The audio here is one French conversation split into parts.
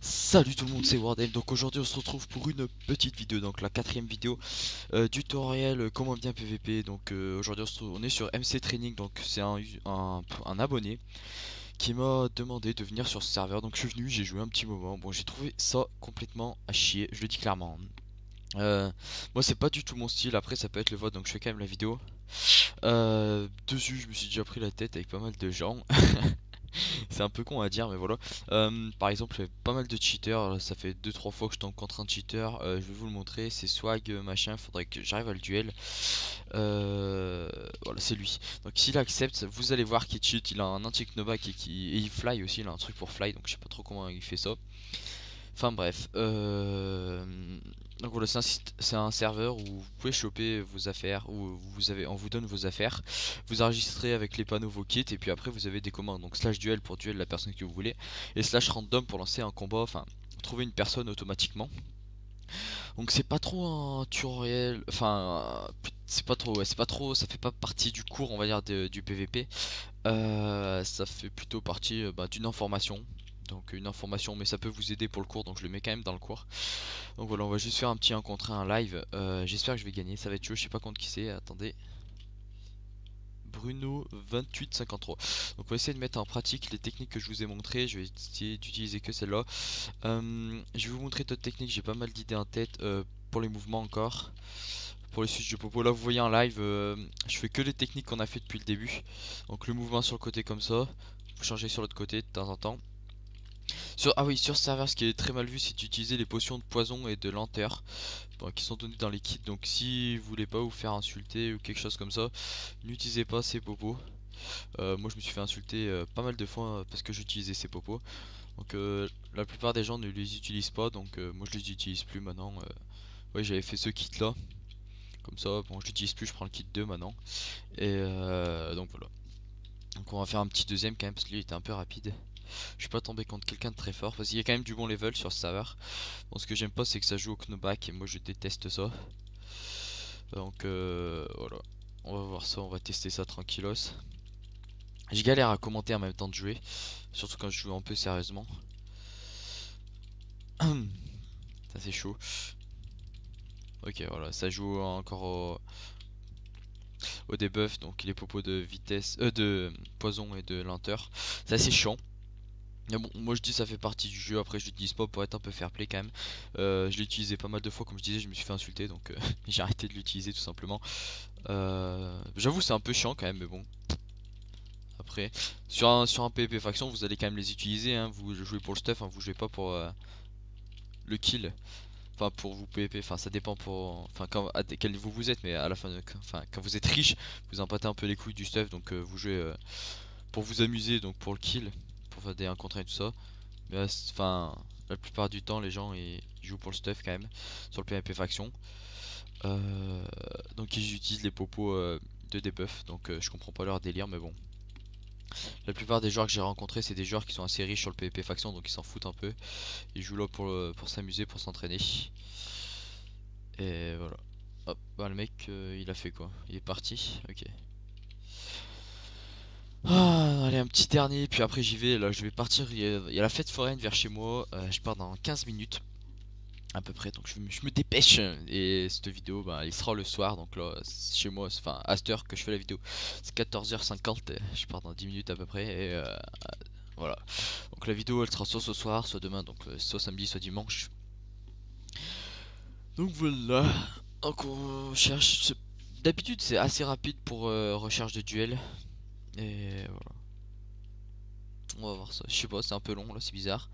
Salut tout le monde, c'est Wardel. Donc aujourd'hui on se retrouve pour une petite vidéo, donc la quatrième vidéo tutoriel comment bien PVP. Donc aujourd'hui on est sur MC Training, donc c'est un abonné qui m'a demandé de venir sur ce serveur. Donc je suis venu, j'ai joué un petit moment. Bon, j'ai trouvé ça complètement à chier, je le dis clairement. Moi c'est pas du tout mon style, après ça peut être le vote, donc je fais quand même la vidéo. Dessus je me suis déjà pris la tête avec pas mal de gens. C'est un peu con à dire, mais voilà. Par exemple, il y a pas mal de cheaters. Ça fait deux trois fois que je tombe contre un cheater. Je vais vous le montrer. C'est Swag machin. Faudrait que j'arrive à le duel. Voilà, c'est lui. Donc, s'il accepte, vous allez voir qu'il cheat. Il a un anti-knockback et il fly aussi. Il a un truc pour fly. Donc, je sais pas trop comment il fait ça. Enfin, bref. Donc voilà, c'est un serveur où vous pouvez choper vos affaires, où on vous donne vos affaires, vous enregistrez avec les panneaux vos kits, et puis après vous avez des commandes, donc slash duel pour duel la personne que vous voulez, et slash random pour lancer un combat, enfin trouver une personne automatiquement. Donc c'est pas trop un tutoriel, enfin c'est pas trop, ouais, c'est pas trop, ça fait pas partie du cours on va dire du PVP. Ça fait plutôt partie d'une information. Donc une information, mais ça peut vous aider pour le cours, donc je le mets quand même dans le cours. Donc voilà, on va juste faire un petit 1 contre 1 live. J'espère que je vais gagner, ça va être chaud, je sais pas contre qui c'est, attendez. Bruno 2853. Donc on va essayer de mettre en pratique les techniques que je vous ai montrées. Je vais essayer d'utiliser que celle-là. Je vais vous montrer d'autres techniques, j'ai pas mal d'idées en tête pour les mouvements encore. Pour les switches de popo, là vous voyez en live, je fais que les techniques qu'on a fait depuis le début. Donc le mouvement sur le côté comme ça, vous changez sur l'autre côté de temps en temps. Ah oui, sur ce serveur, ce qui est très mal vu, c'est d'utiliser les potions de poison et de lenteur qui sont données dans les kits. Donc si vous voulez pas vous faire insulter ou quelque chose comme ça, n'utilisez pas ces popos. Moi je me suis fait insulter pas mal de fois parce que j'utilisais ces popos. Donc la plupart des gens ne les utilisent pas, donc moi je les utilise plus maintenant. Ouais, j'avais fait ce kit là, comme ça, bon je l'utilise plus, je prends le kit 2 maintenant. Et donc voilà. Donc on va faire un petit deuxième quand même parce que lui il était un peu rapide. Je suis pas tombé contre quelqu'un de très fort parce qu'il y a quand même du bon level sur ce serveur. Bon, ce que j'aime pas c'est que ça joue au knockback et moi je déteste ça. Donc voilà, on va voir ça, on va tester ça tranquillos. Je galère à commenter en même temps de jouer, surtout quand je joue un peu sérieusement. Ça c'est chaud. Ok, voilà, ça joue encore au debuff, donc les popos de vitesse, de poison et de lenteur. C'est assez chiant. Mais bon, moi je dis ça fait partie du jeu, après je l'utilise pas pour être un peu fair play quand même. Je l'ai utilisé pas mal de fois, comme je disais, je me suis fait insulter, donc j'ai arrêté de l'utiliser tout simplement. J'avoue c'est un peu chiant quand même, mais bon. Après, sur un PvP faction, vous allez quand même les utiliser, hein. Vous jouez pour le stuff, hein, vous jouez pas pour le kill. Enfin, pour vous PvP, enfin ça dépend pour, enfin à quel niveau vous êtes, mais à la fin, enfin quand vous êtes riche, vous empâtez un peu les couilles du stuff, donc vous jouez pour vous amuser, donc pour le kill, pour faire des 1 contre 1 et tout ça. Mais enfin, la plupart du temps, les gens ils jouent pour le stuff quand même sur le PvP faction. Donc ils utilisent les popos de debuff, donc je comprends pas leur délire, mais bon. La plupart des joueurs que j'ai rencontrés, c'est des joueurs qui sont assez riches sur le PvP faction, donc ils s'en foutent un peu. Ils jouent là pour s'amuser, pour s'entraîner. Et voilà. Hop, bah le mec, il a fait quoi? Il est parti? Ok. Ah, allez, un petit dernier, puis après j'y vais. Là, je vais partir. Il y a la fête foraine vers chez moi. Je pars dans 15 minutes à peu près, donc je me dépêche. Et cette vidéo, bah, il sera le soir, donc là, chez moi, enfin, à cette heure que je fais la vidéo, c'est 14h50. Je pars dans 10 minutes à peu près. Et voilà. Donc la vidéo, elle sera soit ce soir, soit demain, donc soit samedi, soit dimanche. Donc voilà. Donc on cherche. D'habitude, c'est assez rapide pour recherche de duel. Et voilà. On va voir ça. Je sais pas, c'est un peu long là, c'est bizarre.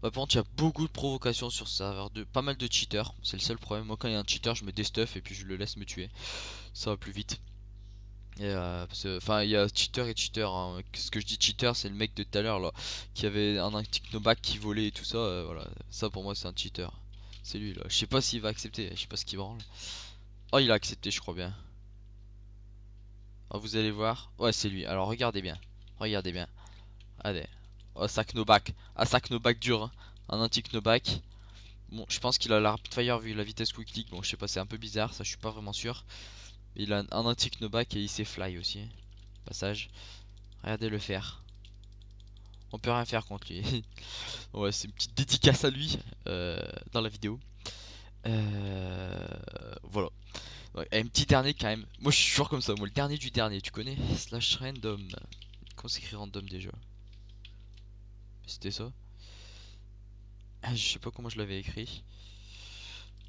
Bah, par contre, il y a beaucoup de provocations sur ce serveur, pas mal de cheaters. C'est le seul problème. Moi, quand il y a un cheater, je me déstuff et puis je le laisse me tuer. Ça va plus vite. Et enfin, il y a cheater et cheater, hein. Ce que je dis cheater, c'est le mec de tout à l'heure là, qui avait un technoback qui volait et tout ça. Voilà, ça pour moi, c'est un cheater. C'est lui là. Je sais pas s'il va accepter. Je sais pas ce qu'il branle. Oh, il a accepté, je crois bien. Oh, vous allez voir. Ouais, c'est lui. Alors regardez bien. Regardez bien. Allez. Oh, ça knockback. Ah, ça knockback dur, hein. Un anti-knockback. Bon, je pense qu'il a la rapid fire vu la vitesse quick click. Bon, je sais pas, c'est un peu bizarre, ça je suis pas vraiment sûr. Il a un anti knockback et il sait fly aussi. Passage. Regardez le faire. On peut rien faire contre lui. Ouais, c'est une petite dédicace à lui dans la vidéo. Voilà. Ouais, et un petit dernier quand même. Moi je suis toujours comme ça, moi le dernier du dernier, tu connais? Slash random. Comment s'écrit random déjà? C'était ça? Ah, je sais pas comment je l'avais écrit.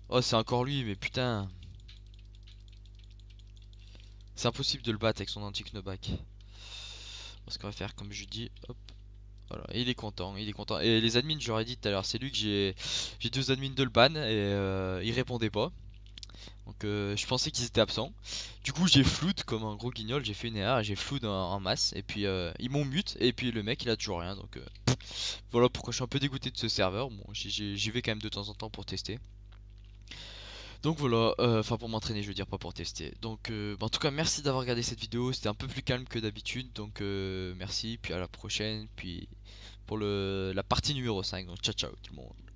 Oh, c'est encore lui, mais putain. C'est impossible de le battre avec son anti-knockback. Ce qu'on va faire, comme je dis, hop. Voilà, et il est content, il est content. Et les admins, j'aurais dit tout à l'heure, c'est lui que j'ai deux admins de le ban et il répondait pas. Donc je pensais qu'ils étaient absents. Du coup j'ai flood comme un gros guignol, j'ai fait une erreur et j'ai flood en masse. Et puis ils m'ont mute et puis le mec il a toujours rien. Donc voilà pourquoi je suis un peu dégoûté de ce serveur. Bon j'y vais quand même de temps en temps pour tester. Donc voilà, enfin pour m'entraîner je veux dire, pas pour tester. Donc bah, en tout cas merci d'avoir regardé cette vidéo, c'était un peu plus calme que d'habitude. Donc merci, puis à la prochaine, puis pour la partie numéro 5. Donc ciao ciao tout le monde.